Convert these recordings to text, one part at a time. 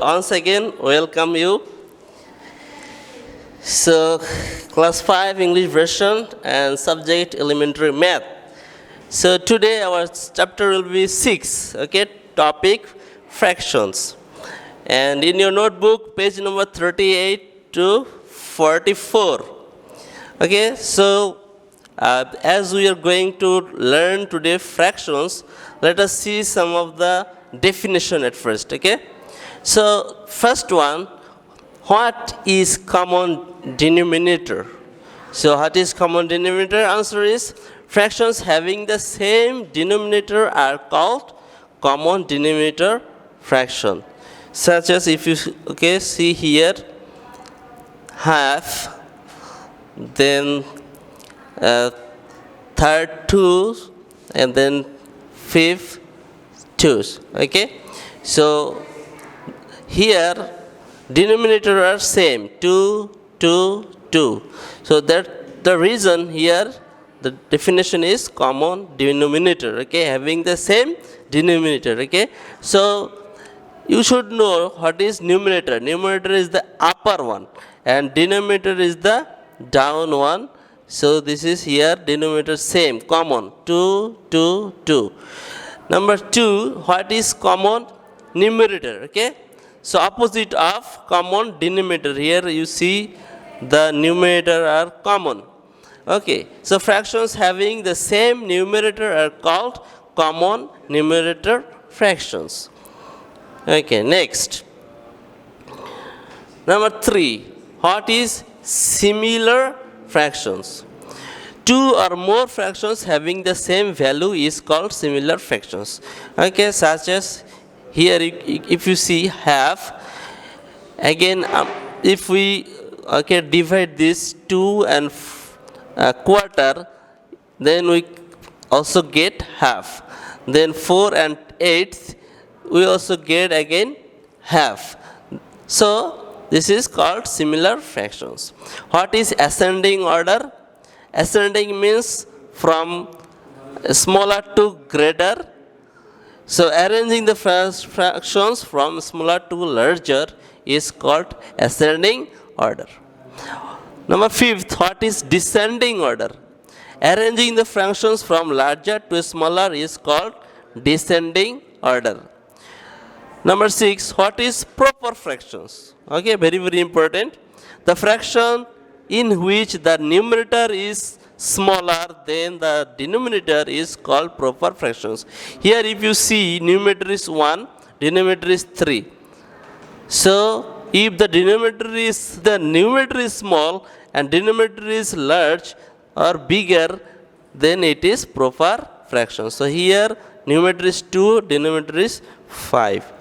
Once again, welcome you. So, class 5 English version and subject elementary math. So, today our chapter will be 6, okay, topic fractions. And in your notebook, page number 38 to 44. Okay, so as we are going to learn today fractions, let us see some of the definition at first, okay? So, first one, what is common denominator? So, what is common denominator? Answer is, fractions having the same denominator are called common denominator fraction. Such as if you, see here, half, then third 2, and then fifth 2's, okay? So, here denominator are same, 2, 2, 2. So, that the reason here the definition is common denominator, okay, having the same denominator, okay. So, you should know what is numerator. Numerator is the upper one and denominator is the down one. So, this is here denominator same, common, 2, 2, 2. Number 2, what is common numerator, okay. So, opposite of common denominator, here you see the numerator are common. Okay. So, fractions having the same numerator are called common numerator fractions. Okay, next. Number 3, what is similar fractions? 2 or more fractions having the same value is called similar fractions. Okay, such as here if you see half, again if we divide this 2 and quarter, then we also get half. Then 4 and 8, we also get again half. So, this is called similar fractions. What is ascending order? Ascending means from smaller to greater. So, arranging the fractions from smaller to larger is called ascending order. Number 5, what is descending order? Arranging the fractions from larger to smaller is called descending order. Number 6, what is proper fractions? Okay, very, very important. The fraction in which the numerator is smaller than the denominator is called proper fractions. Here if you see numerator is 1, denominator is 3. So, if the numerator is small and denominator is large or bigger, then it is proper fraction. So, here numerator is 2, denominator is 5.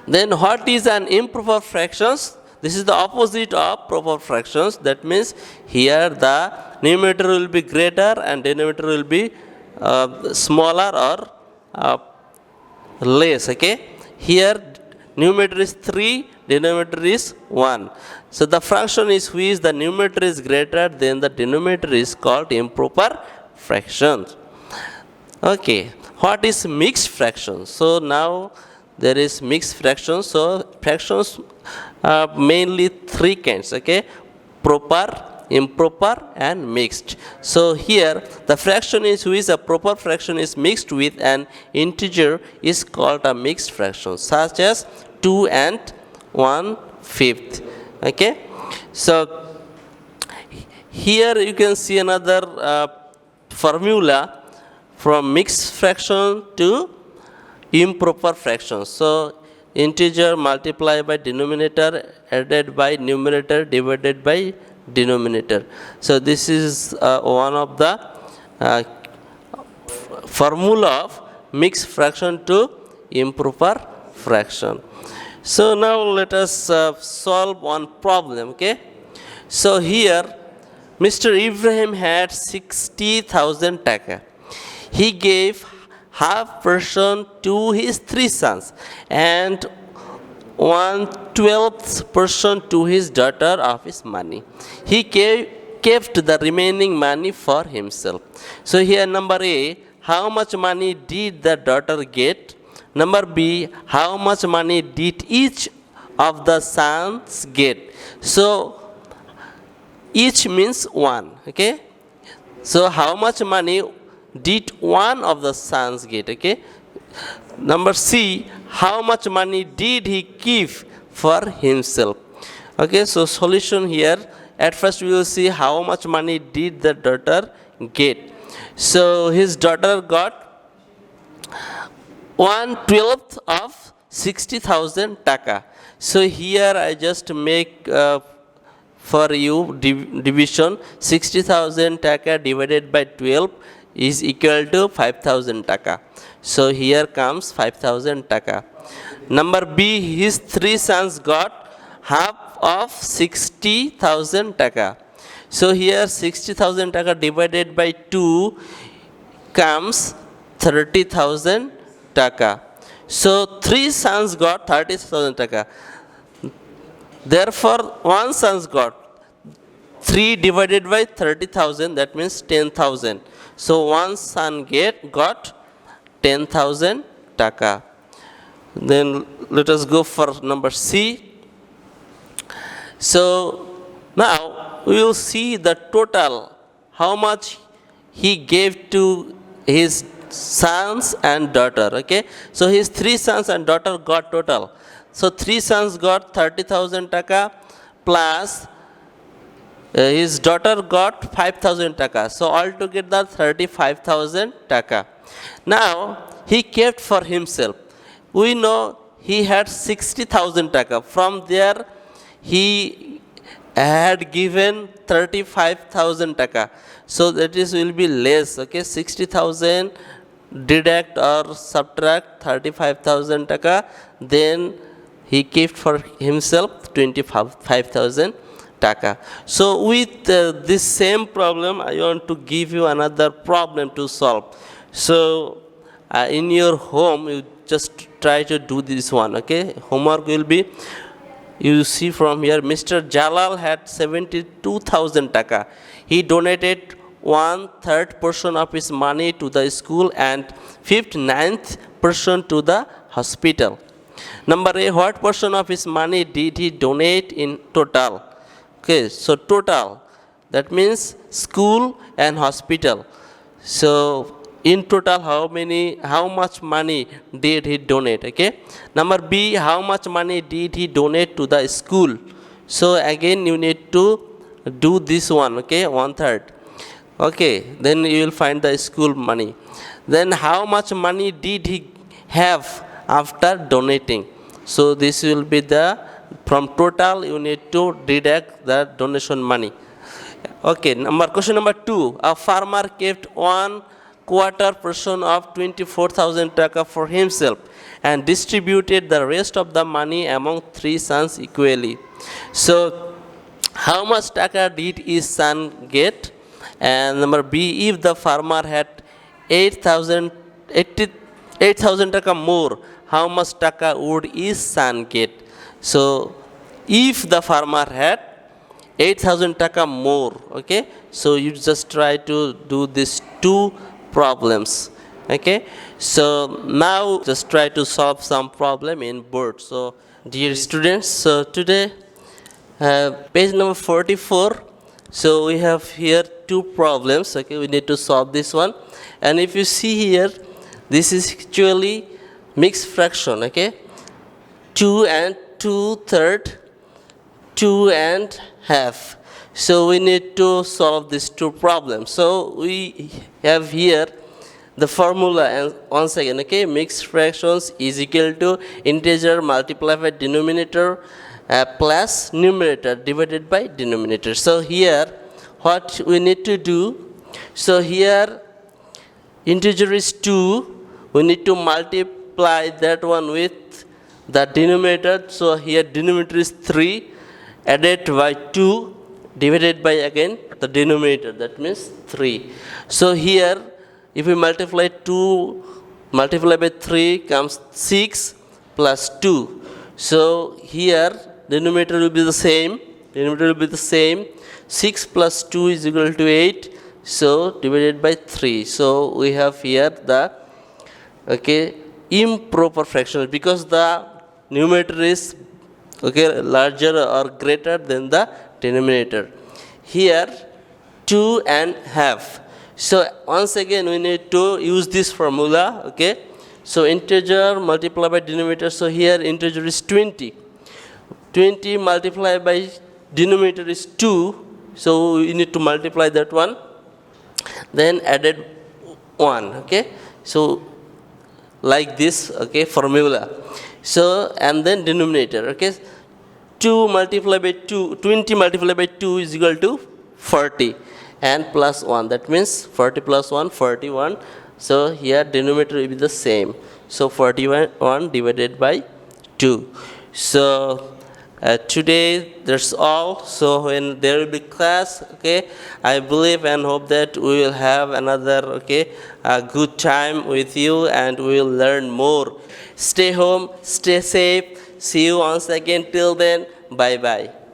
Then what is an improper fractions? This is the opposite of proper fractions. That means here the numerator will be greater and denominator will be smaller or less. Okay. Here numerator is 3, denominator is 1. So, the fraction is which the numerator is greater than the denominator is called improper fractions. Okay. What is mixed fractions? So, now there is mixed fractions. So, fractions are mainly 3 kinds, okay, proper, improper and mixed. So, here the fraction is which a proper fraction is mixed with an integer is called a mixed fraction, such as 2 and 1/5. Okay. So, here you can see another formula from mixed fraction to improper fractions. So, integer multiplied by denominator added by numerator divided by denominator. So, this is one of the formula of mixed fraction to improper fraction. So, now let us solve one problem. Okay. So, here Mr. Ibrahim had 60,000 taka. He gave half portion to his 3 sons and 1/12 portion to his daughter of his money. He kept the remaining money for himself. So here number A, how much money did the daughter get? Number B, how much money did each of the sons get? So each means one, okay? So how much money did one of the sons get, okay? Number C, how much money did he keep for himself? Okay, so solution here, at first we will see how much money did the daughter get. So his daughter got 1/12 of 60,000 taka. So here I just make for you division. 60,000 taka divided by 12 is equal to 5,000 taka. So here comes 5,000 taka. Number B, his three sons got half of 60,000 taka. So here 60,000 taka divided by 2 comes 30,000 taka. So three sons got 30,000 taka. Therefore, one son got 3 divided by 30,000, that means 10,000. So one son got 10,000 taka. Then let us go for number C. So now we will see the total, how much he gave to his sons and daughter. Okay, so his three sons and daughter got total. So three sons got 30,000 taka plus his daughter got 5,000 taka. So altogether 35,000 taka. Now he kept for himself. We know he had 60,000 taka. From there he had given 35,000 taka. So that is will be less. Okay, 60,000 deduct or subtract 35,000 taka. Then he kept for himself 25,000 taka. So with this same problem, I want to give you another problem to solve. So in your home, you just try to do this one. Okay, homework will be, you see from here, Mr. Jalal had 72,000 taka. He donated 1/3 portion of his money to the school and 5/9 portion to the hospital. Number A, what portion of his money did he donate in total? Okay, so total, that means school and hospital. So in total, how much money did he donate? Okay. Number B, how much money did he donate to the school? So again you need to do this one. Okay, 1/3. Okay, then you will find the school money. Then how much money did he have after donating? So this will be the, from total you need to deduct the donation money. Okay, question number 2. A farmer kept 1/4 portion of 24,000 taka for himself and distributed the rest of the money among three sons equally. So how much taka did his son get? And number B, if the farmer had 8,000 taka more, how much taka would his son get? So if the farmer had 8,000 taka more, okay, so you just try to do these two problems. Okay, so now just try to solve some problem in board. So dear students, so today page number 44. So we have here two problems. Okay, we need to solve this one. And if you see here, this is actually mixed fraction. Okay, 2 and 2/3, 2 and half. So we need to solve these two problems. So we have here the formula, and once again, okay, mixed fractions is equal to integer multiplied by denominator plus numerator divided by denominator. So here what we need to do, so here integer is 2, we need to multiply that one with the denominator. So here denominator is 3 added by 2 divided by again the denominator, that means 3. So here if we multiply 2 multiply by 3 comes 6 plus 2. So here denominator will be the same. 6 plus 2 is equal to 8. So divided by 3. So we have here the, okay, improper fractions because the numerator is larger or greater than the denominator. Here 2 and half. So once again we need to use this formula. So integer multiplied by denominator. So here integer is 20. 20 multiplied by denominator is 2. So you need to multiply that one. Then added 1. So like this formula. So and then denominator. 2 multiplied by 2, 20 multiplied by 2 is equal to 40 and plus 1. That means 40 plus 1, 41. So here denominator will be the same. So 41 divided by 2. So today that's all. So when there will be class, I believe and hope that we will have another a good time with you and we will learn more. Stay home, stay safe. See you once again. Till then, bye bye.